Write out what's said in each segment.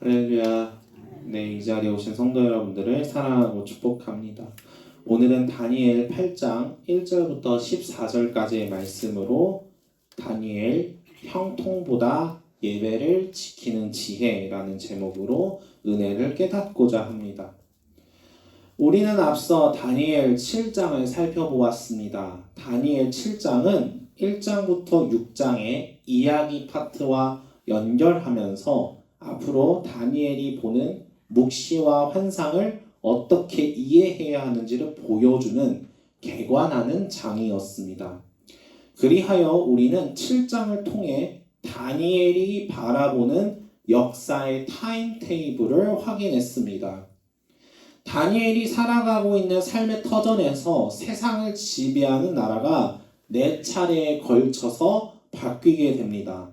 할렐루야. 네, 이 자리에 오신 성도 여러분들을 사랑하고 축복합니다. 오늘은 다니엘 8장 1절부터 14절까지의 말씀으로 다니엘 형통보다 예배를 지키는 지혜라는 제목으로 은혜를 깨닫고자 합니다. 우리는 앞서 다니엘 7장을 살펴보았습니다. 다니엘 7장은 1장부터 6장의 이야기 파트와 연결하면서 앞으로 다니엘이 보는 묵시와 환상을 어떻게 이해해야 하는지를 보여주는 개관하는 장이었습니다. 그리하여 우리는 7장을 통해 다니엘이 바라보는 역사의 타임테이블을 확인했습니다. 다니엘이 살아가고 있는 삶의 터전에서 세상을 지배하는 나라가 4차례에 걸쳐서 바뀌게 됩니다.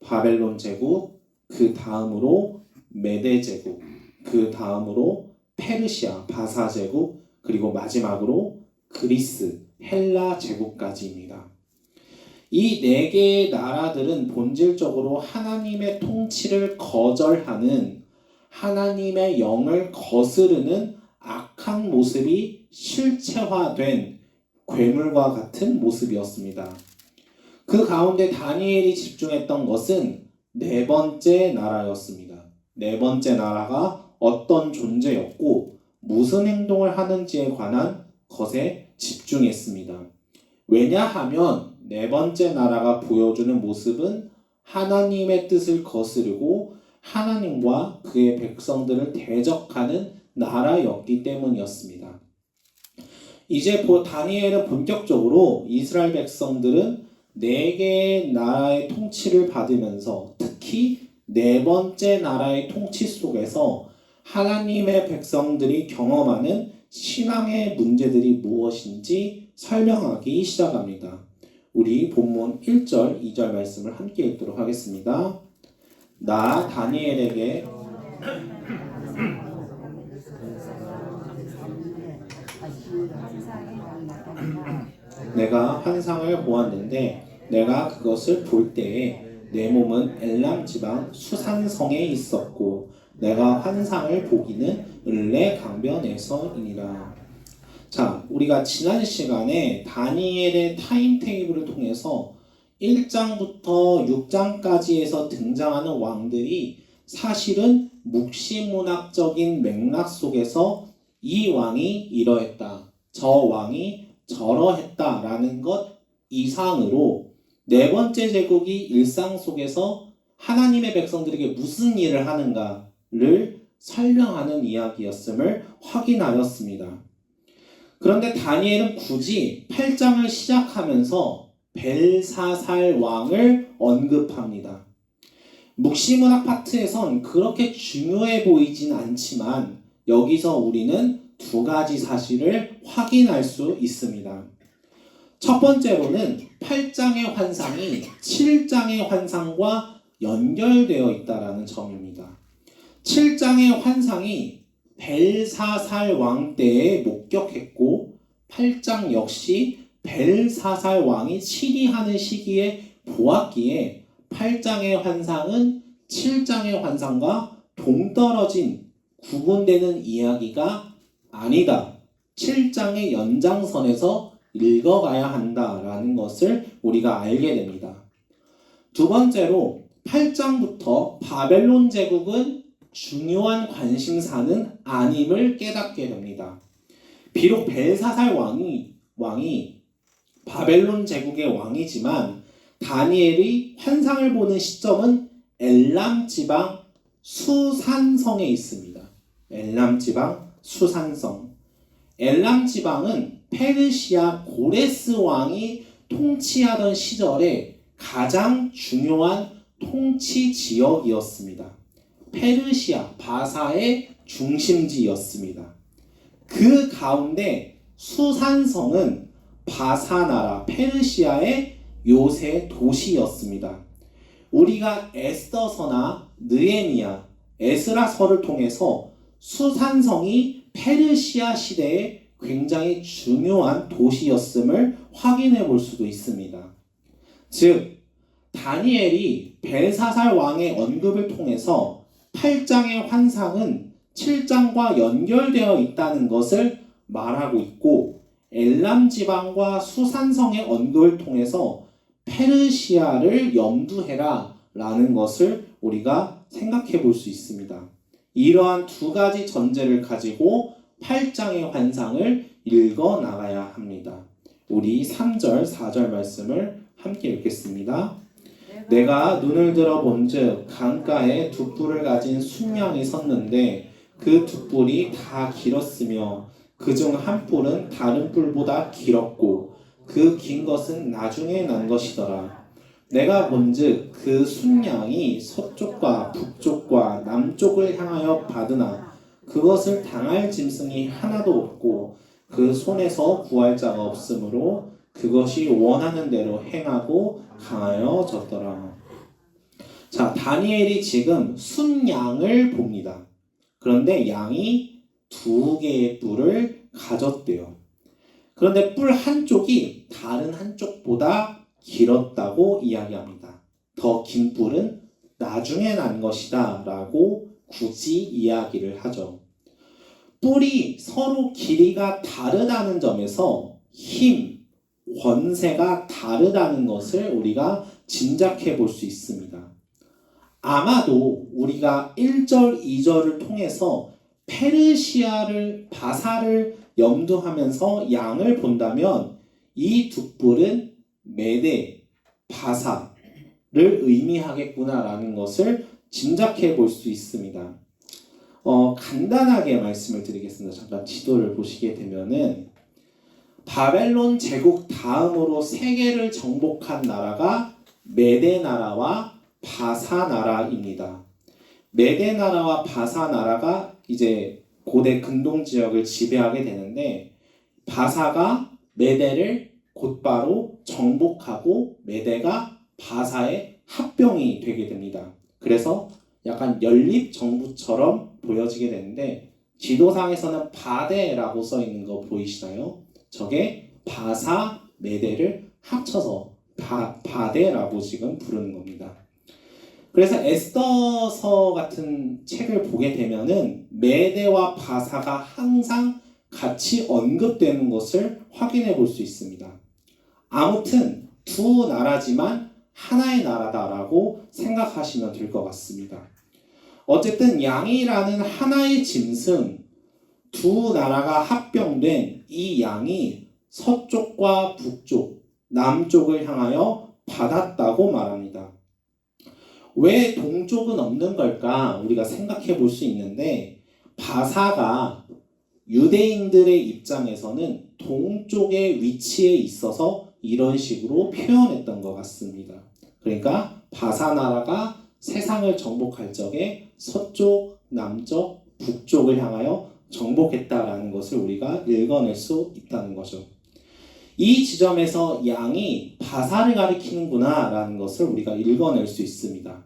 바벨론 제국, 그 다음으로 메데 제국, 그 다음으로 페르시아, 바사 제국, 그리고 마지막으로 그리스, 헬라 제국까지입니다. 이 4개의 나라들은 본질적으로 하나님의 통치를 거절하는, 하나님의 영을 거스르는 악한 모습이 실체화된 괴물과 같은 모습이었습니다. 그 가운데 다니엘이 집중했던 것은 4번째 나라였습니다. 4번째 나라가 어떤 존재였고 무슨 행동을 하는지에 관한 것에 집중했습니다. 왜냐하면 4번째 나라가 보여주는 모습은 하나님의 뜻을 거스르고 하나님과 그의 백성들을 대적하는 나라였기 때문이었습니다. 이제 다니엘은 본격적으로 이스라엘 백성들은 4개의 나라의 통치를 받으면서 특히 4번째 나라의 통치 속에서 하나님의 백성들이 경험하는 신앙의 문제들이 무엇인지 설명하기 시작합니다. 우리 본문 1절, 2절 말씀을 함께 읽도록 하겠습니다. 나 다니엘에게 내가 환상을 보았는데 내가 그것을 볼 때에 내 몸은 엘람 지방 수산성에 있었고 내가 환상을 보기는 을레 강변에서이니라. 자, 우리가 지난 시간에 다니엘의 타임테이블을 통해서 1장부터 6장까지에서 등장하는 왕들이 사실은 묵시문학적인 맥락 속에서 이 왕이 이러했다, 저 왕이 저러했다라는 것 이상으로 4번째 제국이 일상 속에서 하나님의 백성들에게 무슨 일을 하는가를 설명하는 이야기였음을 확인하였습니다. 그런데 다니엘은 굳이 8장을 시작하면서 벨사살 왕을 언급합니다. 묵시문학 파트에선 그렇게 중요해 보이진 않지만 여기서 우리는 2가지 사실을 확인할 수 있습니다. 첫 번째로는 8장의 환상이 7장의 환상과 연결되어 있다는 점입니다. 7장의 환상이 벨사살 왕 때에 목격했고 8장 역시 벨사살 왕이 치리하는 시기에 보았기에 8장의 환상은 7장의 환상과 동떨어진 구분되는 이야기가 아니다, 7장의 연장선에서 읽어가야 한다라는 것을 우리가 알게 됩니다. 두 번째로 8장부터 바벨론 제국은 중요한 관심사는 아님을 깨닫게 됩니다. 비록 벨사살 왕이 바벨론 제국의 왕이지만 다니엘이 환상을 보는 시점은 엘람 지방 수산성에 있습니다. 엘람 지방 수산성. 엘람 지방은 페르시아 고레스 왕이 통치하던 시절에 가장 중요한 통치 지역이었습니다. 페르시아, 바사의 중심지였습니다. 그 가운데 수산성은 바사나라, 페르시아의 요새 도시였습니다. 우리가 에스더서나 느헤미야, 에스라서를 통해서 수산성이 페르시아 시대에 굉장히 중요한 도시였음을 확인해 볼 수도 있습니다. 즉, 다니엘이 벨사살 왕의 언급을 통해서 8장의 환상은 7장과 연결되어 있다는 것을 말하고 있고 엘람 지방과 수산성의 언급을 통해서 페르시아를 염두해라 라는 것을 우리가 생각해 볼 수 있습니다. 이러한 두 가지 전제를 가지고 8장의 환상을 읽어 나가야 합니다. 우리 3절, 4절 말씀을 함께 읽겠습니다. 내가 눈을 들어 본즉 강가에 두 뿔을 가진 순양이 섰는데 그 두 뿔이 다 길었으며 그중 한 뿔은 다른 뿔보다 길었고 그 긴 것은 나중에 난 것이더라. 내가 본즉 그 순양이 서쪽과 북쪽과 남쪽을 향하여 받으나 그것을 당할 짐승이 하나도 없고 그 손에서 구할 자가 없으므로 그것이 원하는 대로 행하고 강하여졌더라. 자, 다니엘이 지금 순양을 봅니다. 그런데 양이 두 개의 뿔을 가졌대요. 그런데 뿔 한쪽이 다른 한쪽보다 길었다고 이야기합니다. 더 긴 뿔은 나중에 난 것이다 라고 굳이 이야기를 하죠. 뿔이 서로 길이가 다르다는 점에서 힘, 권세가 다르다는 것을 우리가 짐작해 볼 수 있습니다. 아마도 우리가 1절, 2절을 통해서 페르시아를, 바사를 염두하면서 양을 본다면 이 두 뿔은 메대, 바사를 의미하겠구나라는 것을 짐작해 볼 수 있습니다. 간단하게 말씀을 드리겠습니다. 잠깐 지도를 보시게 되면은 바벨론 제국 다음으로 세계를 정복한 나라가 메대 나라와 바사 나라입니다. 메대 나라와 바사 나라가 이제 고대 근동 지역을 지배하게 되는데 바사가 메대를 곧바로 정복하고 메대가 바사의 합병이 되게 됩니다. 그래서 약간 연립 정부처럼 보여지게 되는데 지도상에서는 바데라고 써 있는 거 보이시나요? 저게 바사 메대를 합쳐서 바데라고 지금 부르는 겁니다. 그래서 에스더서 같은 책을 보게 되면은 메대와 바사가 항상 같이 언급되는 것을 확인해 볼 수 있습니다. 아무튼 두 나라지만 하나의 나라다라고 생각하시면 될 것 같습니다. 어쨌든 양이라는 하나의 짐승, 두 나라가 합병된 이 양이 서쪽과 북쪽, 남쪽을 향하여 받았다고 말합니다. 왜 동쪽은 없는 걸까? 우리가 생각해 볼 수 있는데 바사가 유대인들의 입장에서는 동쪽의 위치에 있어서 이런 식으로 표현했던 것 같습니다. 그러니까 바사 나라가 세상을 정복할 적에 서쪽, 남쪽, 북쪽을 향하여 정복했다라는 것을 우리가 읽어낼 수 있다는 거죠. 이 지점에서 양이 바사를 가리키는구나 라는 것을 우리가 읽어낼 수 있습니다.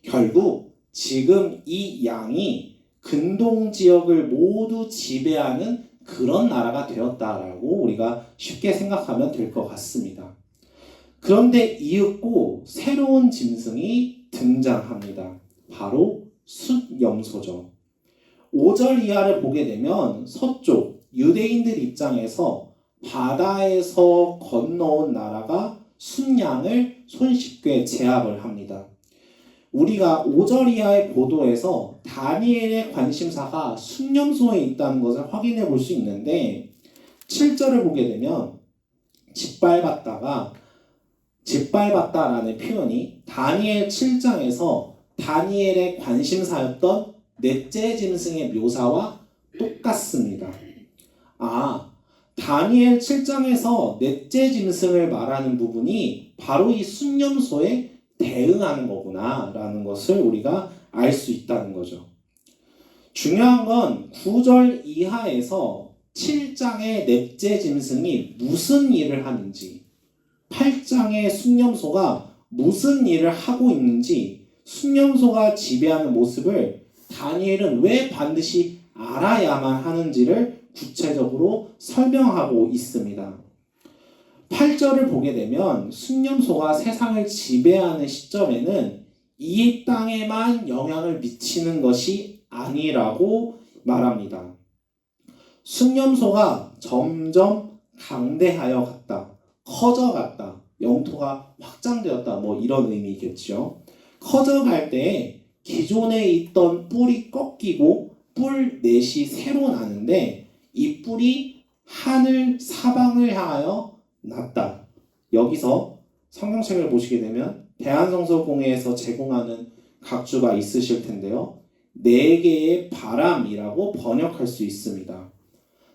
결국 지금 이 양이 근동 지역을 모두 지배하는 그런 나라가 되었다라고 우리가 쉽게 생각하면 될 것 같습니다. 그런데 이윽고 새로운 짐승이 등장합니다. 바로 숫염소죠. 5절 이하를 보게 되면 서쪽 유대인들 입장에서 바다에서 건너온 나라가 순양을 손쉽게 제압을 합니다. 우리가 5절 이하의 보도에서 다니엘의 관심사가 숫염소에 있다는 것을 확인해 볼 수 있는데 7절을 보게 되면 짓밟았다라는 표현이 다니엘 7장에서 다니엘의 관심사였던 넷째 짐승의 묘사와 똑같습니다. 다니엘 7장에서 넷째 짐승을 말하는 부분이 바로 이 숫염소에 대응하는 거구나 라는 것을 우리가 알 수 있다는 거죠. 중요한 건 9절 이하에서 7장의 넷째 짐승이 무슨 일을 하는지 8장의 숫염소가 무슨 일을 하고 있는지 숫염소가 지배하는 모습을 다니엘은 왜 반드시 알아야만 하는지를 구체적으로 설명하고 있습니다. 8절을 보게 되면 숫염소가 세상을 지배하는 시점에는 이 땅에만 영향을 미치는 것이 아니라고 말합니다. 순념소가 점점 강대하여 갔다, 커져갔다, 영토가 확장되었다, 뭐 이런 의미겠죠. 커져갈 때 기존에 있던 뿔이 꺾이고 뿔 넷이 새로 나는데 이 뿔이 하늘 사방을 향하여 났다. 여기서 성경책을 보시게 되면 대한성서공회에서 제공하는 각주가 있으실 텐데요. 4개의 바람이라고 번역할 수 있습니다.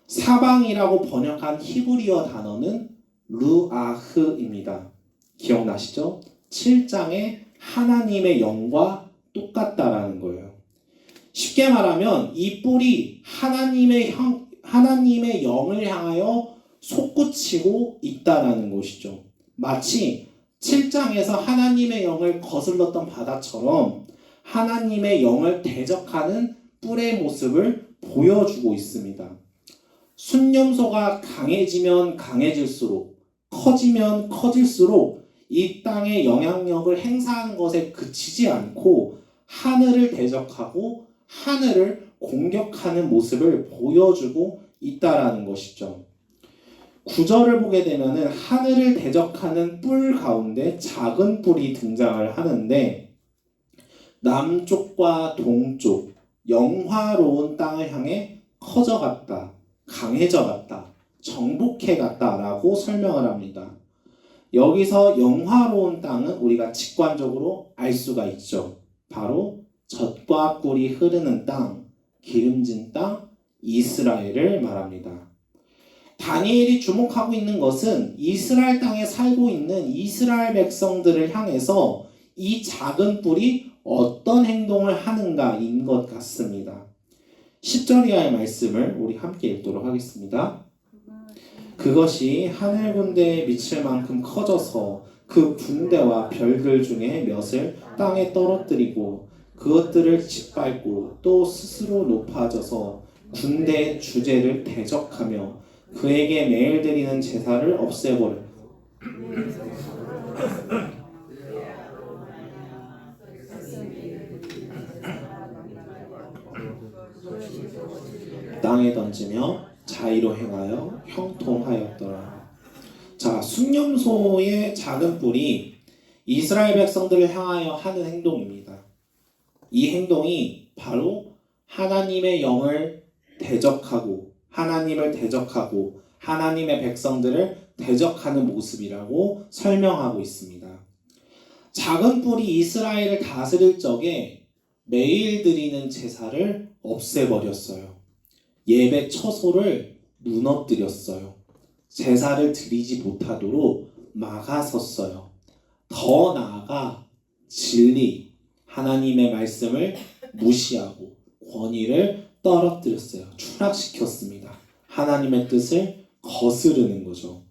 사방이라고 번역한 히브리어 단어는 루아흐입니다. 기억나시죠? 7장에 하나님의 영과 똑같다라는 거예요. 쉽게 말하면 이 뿔이 하나님의 영을 향하여 솟구치고 있다라는 것이죠. 마치 7장에서 하나님의 영을 거슬렀던 바다처럼 하나님의 영을 대적하는 뿔의 모습을 보여주고 있습니다. 순념소가 강해지면 강해질수록, 커지면 커질수록 이 땅의 영향력을 행사하는 것에 그치지 않고 하늘을 대적하고 하늘을 공격하는 모습을 보여주고 있다라는 것이죠. 9절을 보게 되면은 하늘을 대적하는 뿔 가운데 작은 뿔이 등장을 하는데 남쪽과 동쪽 영화로운 땅을 향해 커져갔다, 강해져갔다, 정복해갔다라고 설명을 합니다. 여기서 영화로운 땅은 우리가 직관적으로 알 수가 있죠. 바로 젖과 꿀이 흐르는 땅, 기름진 땅, 이스라엘을 말합니다. 다니엘이 주목하고 있는 것은 이스라엘 땅에 살고 있는 이스라엘 백성들을 향해서 이 작은 뿔이 어떤 행동을 하는가인 것 같습니다. 10절 이하의 말씀을 우리 함께 읽도록 하겠습니다. 그것이 하늘 군대에 미칠 만큼 커져서 그 군대와 별들 중에 몇을 땅에 떨어뜨리고 그것들을 짓밟고 또 스스로 높아져서 군대의 주제를 대적하며 그에게 매일 드리는 제사를 없애버려 땅에 던지며 자의로 행하여 형통하였더라. 자, 순념소의 작은 뿔이 이스라엘 백성들을 향하여 하는 행동입니다. 이 행동이 바로 하나님의 영을 대적하고 하나님의 백성들을 대적하는 모습이라고 설명하고 있습니다. 작은 뿔이 이스라엘을 다스릴 적에 매일 드리는 제사를 없애버렸어요. 예배 처소를 무너뜨렸어요. 제사를 드리지 못하도록 막아섰어요. 더 나아가 진리, 하나님의 말씀을 무시하고 권위를 떨어뜨렸어요. 추락시켰습니다. 하나님의 뜻을 거스르는 거죠.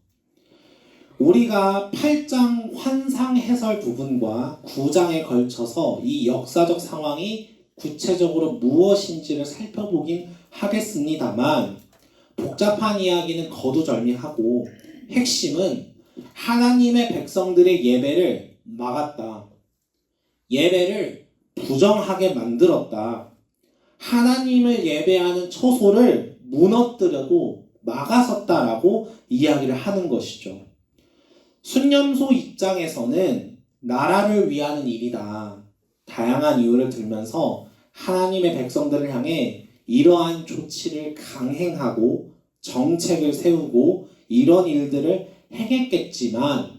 우리가 8장 환상 해설 부분과 9장에 걸쳐서 이 역사적 상황이 구체적으로 무엇인지를 살펴보긴 하겠습니다만 복잡한 이야기는 거두절미하고 핵심은 하나님의 백성들의 예배를 막았다. 예배를 부정하게 만들었다. 하나님을 예배하는 처소를 무너뜨리고 막아섰다라고 이야기를 하는 것이죠. 순념소 입장에서는 나라를 위하는 일이다. 다양한 이유를 들면서 하나님의 백성들을 향해 이러한 조치를 강행하고 정책을 세우고 이런 일들을 행했겠지만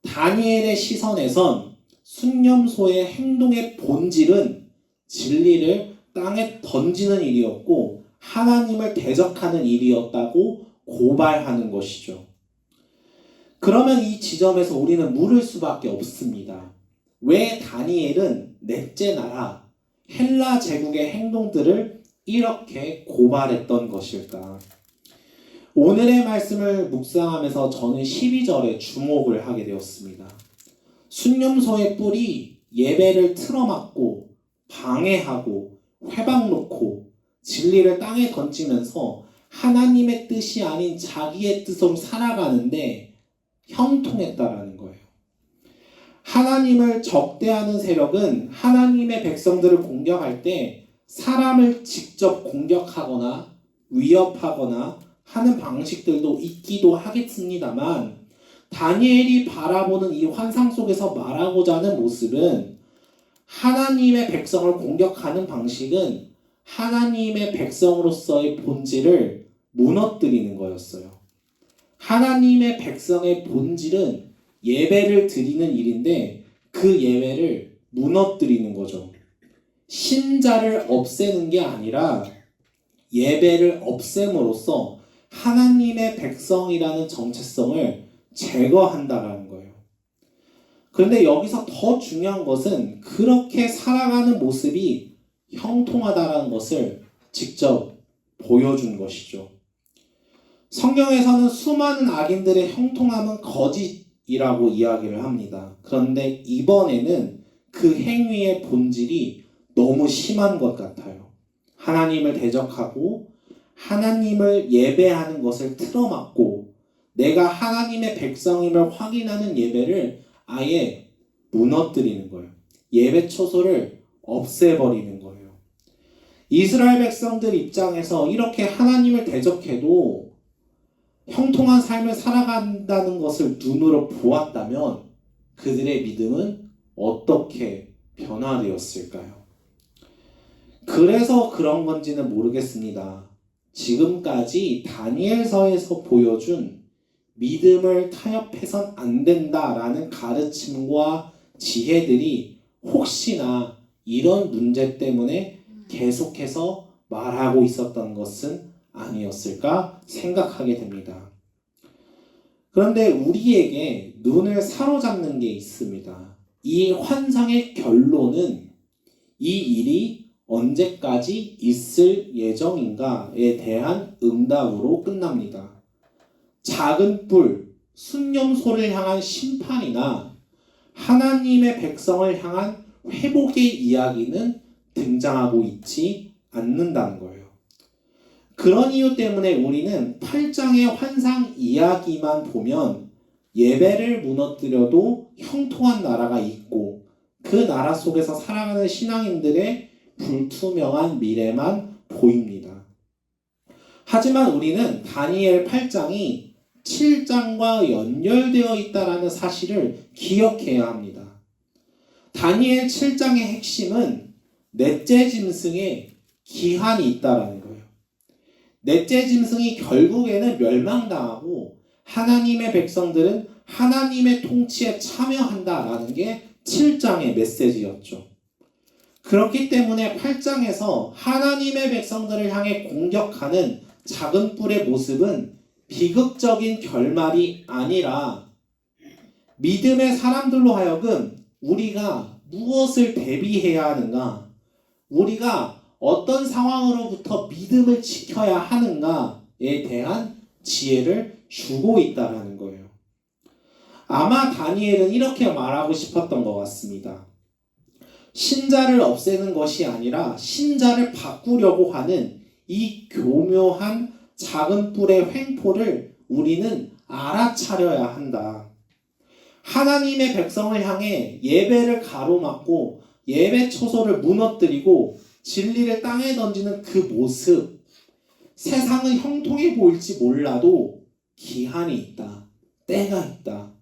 다니엘의 시선에선 순념소의 행동의 본질은 진리를 땅에 던지는 일이었고 하나님을 대적하는 일이었다고 고발하는 것이죠. 그러면 이 지점에서 우리는 물을 수밖에 없습니다. 왜 다니엘은 넷째 나라 헬라 제국의 행동들을 이렇게 고발했던 것일까? 오늘의 말씀을 묵상하면서 저는 12절에 주목을 하게 되었습니다. 순념소의 뿔이 예배를 틀어막고 방해하고 회방놓고 진리를 땅에 던지면서 하나님의 뜻이 아닌 자기의 뜻으로 살아가는데 형통했다라는 거예요. 하나님을 적대하는 세력은 하나님의 백성들을 공격할 때 사람을 직접 공격하거나 위협하거나 하는 방식들도 있기도 하겠습니다만, 다니엘이 바라보는 이 환상 속에서 말하고자 하는 모습은 하나님의 백성을 공격하는 방식은 하나님의 백성으로서의 본질을 무너뜨리는 거였어요. 하나님의 백성의 본질은 예배를 드리는 일인데 그 예배를 무너뜨리는 거죠. 신자를 없애는 게 아니라 예배를 없앰으로써 하나님의 백성이라는 정체성을 제거한다라는 거예요. 그런데 여기서 더 중요한 것은 그렇게 살아가는 모습이 형통하다라는 것을 직접 보여준 것이죠. 성경에서는 수많은 악인들의 형통함은 거짓이라고 이야기를 합니다. 그런데 이번에는 그 행위의 본질이 너무 심한 것 같아요. 하나님을 대적하고 하나님을 예배하는 것을 틀어막고 내가 하나님의 백성임을 확인하는 예배를 아예 무너뜨리는 거예요. 예배 초소를 없애버리는 거예요. 이스라엘 백성들 입장에서 이렇게 하나님을 대적해도 형통한 삶을 살아간다는 것을 눈으로 보았다면 그들의 믿음은 어떻게 변화되었을까요? 그래서 그런 건지는 모르겠습니다. 지금까지 다니엘서에서 보여준 믿음을 타협해선 안 된다라는 가르침과 지혜들이 혹시나 이런 문제 때문에 계속해서 말하고 있었던 것은 아니었을까 생각하게 됩니다. 그런데 우리에게 눈을 사로잡는 게 있습니다. 이 환상의 결론은 이 일이 언제까지 있을 예정인가에 대한 응답으로 끝납니다. 작은 뿔, 순념소를 향한 심판이나 하나님의 백성을 향한 회복의 이야기는 등장하고 있지 않는다는 거예요. 그런 이유 때문에 우리는 8장의 환상 이야기만 보면 예배를 무너뜨려도 형통한 나라가 있고 그 나라 속에서 살아가는 신앙인들의 불투명한 미래만 보입니다. 하지만 우리는 다니엘 8장이 7장과 연결되어 있다는 사실을 기억해야 합니다. 다니엘 7장의 핵심은 넷째 짐승의 기한이 있다는 거예요. 넷째 짐승이 결국에는 멸망당하고 하나님의 백성들은 하나님의 통치에 참여한다라는 게 7장의 메시지였죠. 그렇기 때문에 8장에서 하나님의 백성들을 향해 공격하는 작은 뿔의 모습은 비극적인 결말이 아니라 믿음의 사람들로 하여금 우리가 무엇을 대비해야 하는가, 우리가 어떤 상황으로부터 믿음을 지켜야 하는가에 대한 지혜를 주고 있다는 거예요. 아마 다니엘은 이렇게 말하고 싶었던 것 같습니다. 신자를 없애는 것이 아니라 신자를 바꾸려고 하는 이 교묘한 작은 뿔의 횡포를 우리는 알아차려야 한다. 하나님의 백성을 향해 예배를 가로막고 예배 초소를 무너뜨리고 진리를 땅에 던지는 그 모습, 세상은 형통해 보일지 몰라도 기한이 있다. 때가 있다.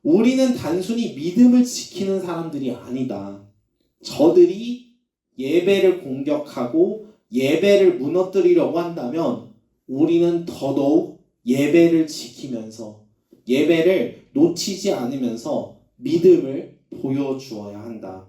우리는 단순히 믿음을 지키는 사람들이 아니다. 저들이 예배를 공격하고 예배를 무너뜨리려고 한다면 우리는 더더욱 예배를 지키면서 예배를 놓치지 않으면서 믿음을 보여주어야 한다.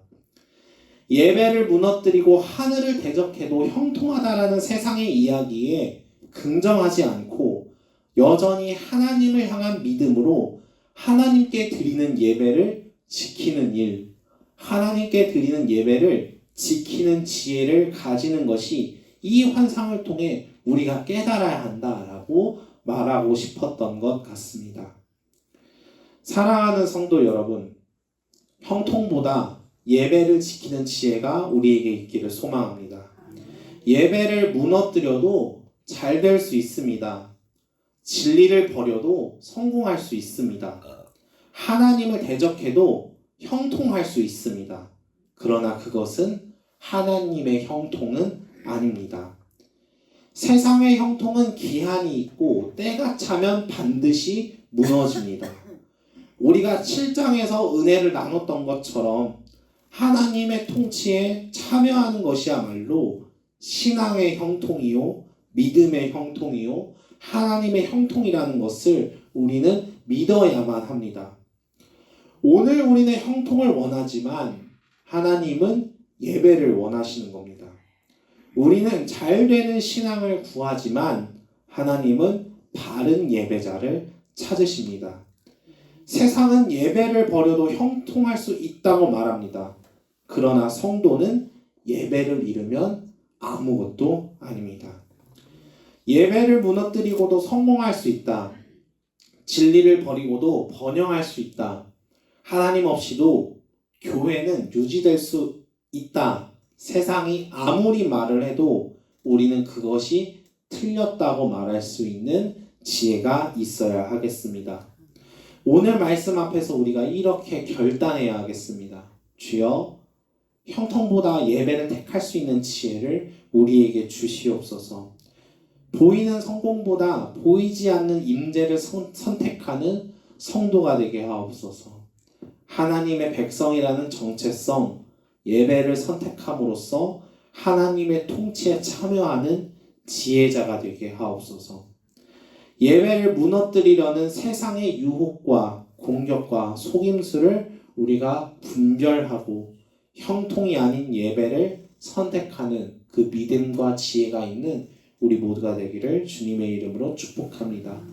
예배를 무너뜨리고 하늘을 대적해도 형통하다라는 세상의 이야기에 긍정하지 않고 여전히 하나님을 향한 믿음으로 하나님께 드리는 예배를 지키는 일, 하나님께 드리는 예배를 지키는 지혜를 가지는 것이 이 환상을 통해 우리가 깨달아야 한다라고 말하고 싶었던 것 같습니다. 사랑하는 성도 여러분, 형통보다 예배를 지키는 지혜가 우리에게 있기를 소망합니다. 예배를 무너뜨려도 잘 될 수 있습니다. 진리를 버려도 성공할 수 있습니다. 하나님을 대적해도 형통할 수 있습니다. 그러나 그것은 하나님의 형통은 아닙니다. 세상의 형통은 기한이 있고 때가 차면 반드시 무너집니다. 우리가 7장에서 은혜를 나눴던 것처럼 하나님의 통치에 참여하는 것이야말로 신앙의 형통이요, 믿음의 형통이요, 하나님의 형통이라는 것을 우리는 믿어야만 합니다. 오늘 우리는 형통을 원하지만 하나님은 예배를 원하시는 겁니다. 우리는 잘되는 신앙을 구하지만 하나님은 바른 예배자를 찾으십니다. 세상은 예배를 버려도 형통할 수 있다고 말합니다. 그러나 성도는 예배를 잃으면 아무것도 아닙니다. 예배를 무너뜨리고도 성공할 수 있다. 진리를 버리고도 번영할 수 있다. 하나님 없이도 교회는 유지될 수 있다. 세상이 아무리 말을 해도 우리는 그것이 틀렸다고 말할 수 있는 지혜가 있어야 하겠습니다. 오늘 말씀 앞에서 우리가 이렇게 결단해야 하겠습니다. 주여, 형통보다 예배를 택할 수 있는 지혜를 우리에게 주시옵소서. 보이는 성공보다 보이지 않는 임재를 선택하는 성도가 되게 하옵소서. 하나님의 백성이라는 정체성, 예배를 선택함으로써 하나님의 통치에 참여하는 지혜자가 되게 하옵소서. 예배를 무너뜨리려는 세상의 유혹과 공격과 속임수를 우리가 분별하고 형통이 아닌 예배를 선택하는 그 믿음과 지혜가 있는 우리 모두가 되기를 주님의 이름으로 축복합니다.